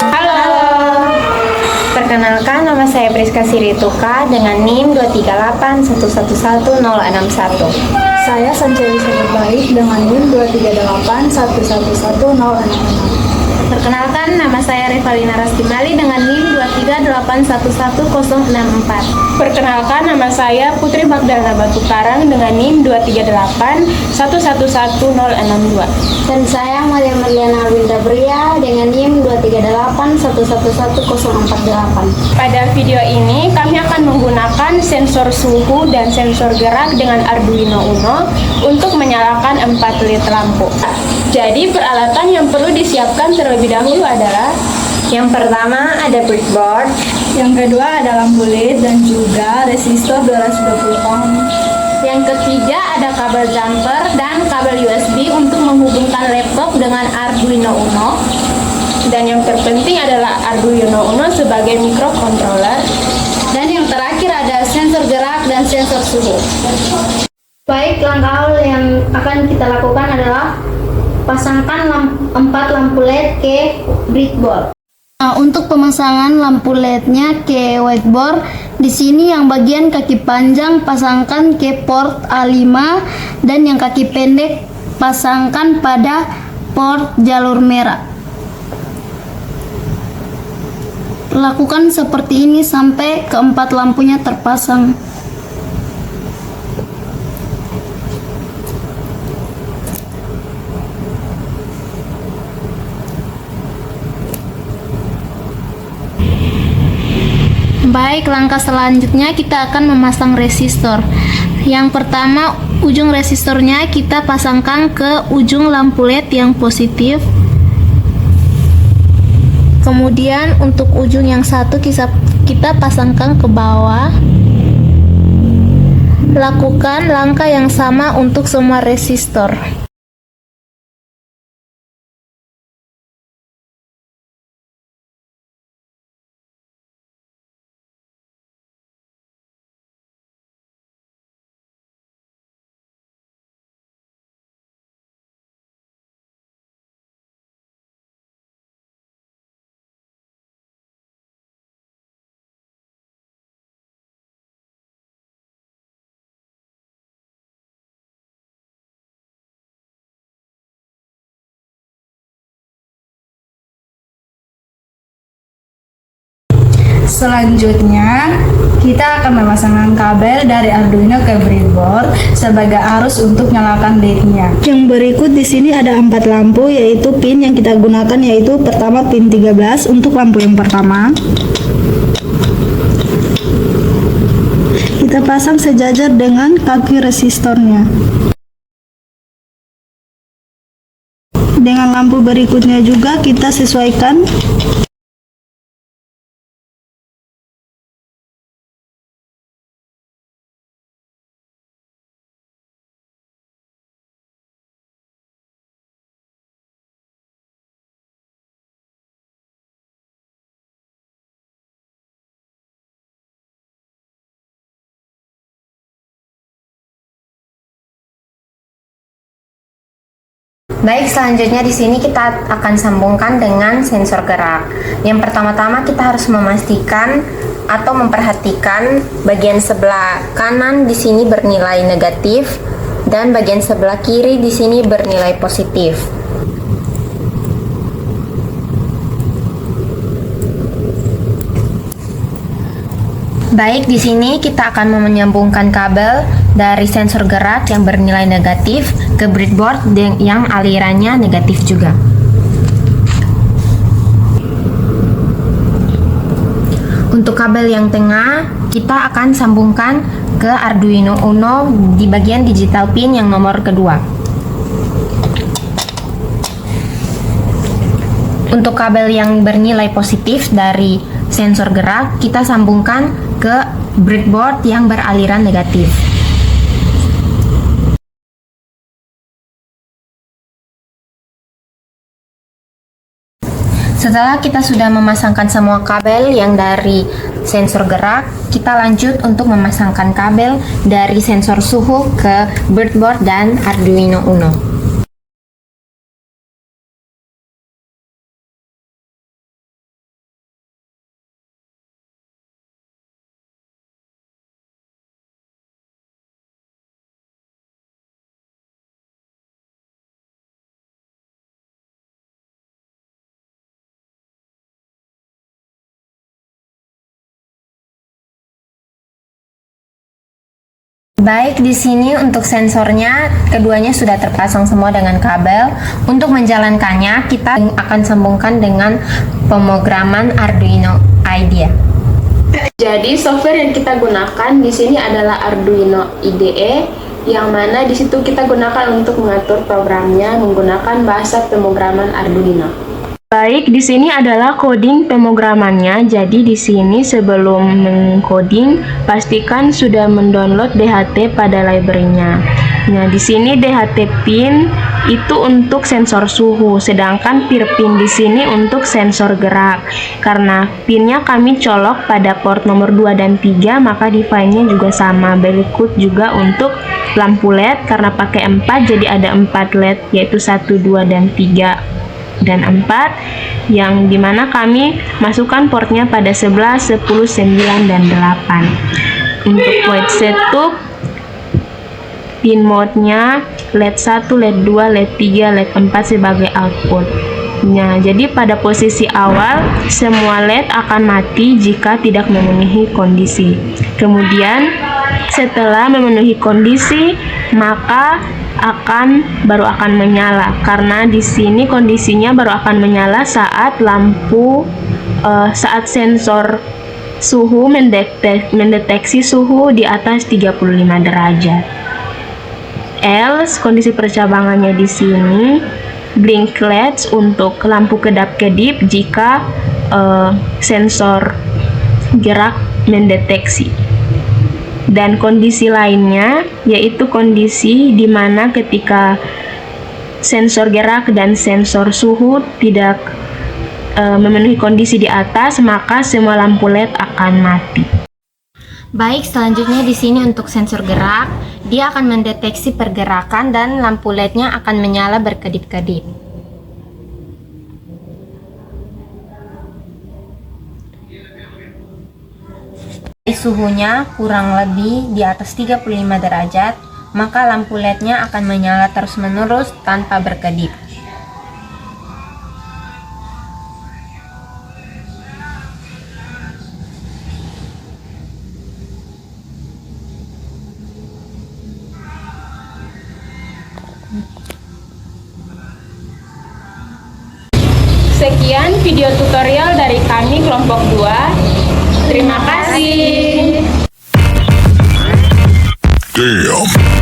Halo. Perkenalkan, nama saya Priska Sirituka dengan NIM 238111061. Saya Sancewi Baik dengan NIM 238111066. Perkenalkan, nama saya Revalina Rastimali dengan NIM 238111064. Perkenalkan, nama saya Putri Magdalena Batukarang dengan NIM 238111062. Dan saya Maria Marliana Winda Bria dengan NIM 238111048. Pada video ini kami akan menggunakan sensor suhu dan sensor gerak dengan Arduino Uno untuk menyalakan 4 led lampu. Jadi peralatan yang perlu disiapkan terlebih dahulu adalah Yang pertama ada breadboard, Yang kedua ada lampu LED dan juga resistor 220 ohm. yang ketiga ada kabel jumper dan kabel USB untuk menghubungkan laptop dengan Arduino Uno, dan yang terpenting adalah Arduino Uno sebagai microcontroller. Dan yang terakhir ada sensor gerak dan sensor suhu. Baik, langkah awal yang akan kita lakukan adalah pasangkan 4 lampu LED ke breadboard. Nah, untuk pemasangan lampu LED-nya ke whiteboard, di sini yang bagian kaki panjang pasangkan ke port A5 dan yang kaki pendek pasangkan pada port jalur merah. Lakukan seperti ini sampai keempat lampunya terpasang. Baik, langkah selanjutnya kita akan memasang resistor. Yang pertama, ujung resistornya kita pasangkan ke ujung lampu LED yang positif. Kemudian untuk ujung yang satu kita pasangkan ke bawah. Lakukan langkah yang sama untuk semua resistor. Selanjutnya, kita akan memasangkan kabel dari Arduino ke breadboard sebagai arus untuk nyalakan LED-nya. Yang berikut di sini ada 4 lampu, yaitu pin yang kita gunakan yaitu pertama pin 13 untuk lampu yang pertama. Kita pasang sejajar dengan kaki resistornya. Dengan lampu berikutnya juga kita sesuaikan Baik, selanjutnya di sini kita akan sambungkan dengan sensor gerak. Yang pertama-tama kita harus memastikan atau memperhatikan bagian sebelah kanan di sini bernilai negatif dan bagian sebelah kiri di sini bernilai positif. Baik, di sini kita akan menyambungkan kabel dari sensor gerak yang bernilai negatif ke breadboard yang alirannya negatif juga. Untuk kabel yang tengah, kita akan sambungkan ke Arduino Uno di bagian digital pin yang nomor kedua. Untuk kabel yang bernilai positif dari sensor gerak, kita sambungkan ke breadboard yang beraliran negatif. Setelah kita sudah memasangkan semua kabel yang dari sensor gerak, kita lanjut untuk memasangkan kabel dari sensor suhu ke breadboard dan Arduino Uno. Baik, di sini untuk sensornya keduanya sudah terpasang semua dengan kabel. Untuk menjalankannya, kita akan sambungkan dengan pemrograman Arduino IDE. Jadi software yang kita gunakan di sini adalah Arduino IDE, yang mana di situ kita gunakan untuk mengatur programnya menggunakan bahasa pemrograman Arduino. Baik, di sini adalah coding pemrogramannya. Jadi di sini sebelum mengcoding, pastikan sudah mendownload DHT pada library-nya. Nah, di sini DHT pin itu untuk sensor suhu, sedangkan peer pin di sini untuk sensor gerak. Karena pinnya kami colok pada port nomor 2 dan 3, maka define-nya juga sama. Berikut juga untuk lampu LED, karena pakai 4 jadi ada 4 LED, yaitu 1, 2, dan 3 dan 4, yang dimana kami masukkan portnya pada 11, 10, 9, dan 8. Untuk void setup, pin mode-nya LED 1, LED 2, LED 3, LED 4 sebagai output. Nah, jadi pada posisi awal semua LED akan mati jika tidak memenuhi kondisi. Kemudian setelah memenuhi kondisi, maka baru akan menyala, karena di sini kondisinya baru akan menyala saat saat sensor suhu mendeteksi suhu di atas 35 derajat. Else, kondisi percabangannya di sini blink LED untuk lampu kedap-kedip jika sensor gerak mendeteksi. Dan kondisi lainnya yaitu kondisi di mana ketika sensor gerak dan sensor suhu tidak memenuhi kondisi di atas, maka semua lampu LED akan mati. Baik, selanjutnya di sini untuk sensor gerak, dia akan mendeteksi pergerakan dan lampu LED-nya akan menyala berkedip-kedip. Suhunya kurang lebih di atas 35 derajat, maka lampu LED-nya akan menyala terus-menerus tanpa berkedip. Sekian video tutorial dari kami kelompok 2. Terima kasih. Damn.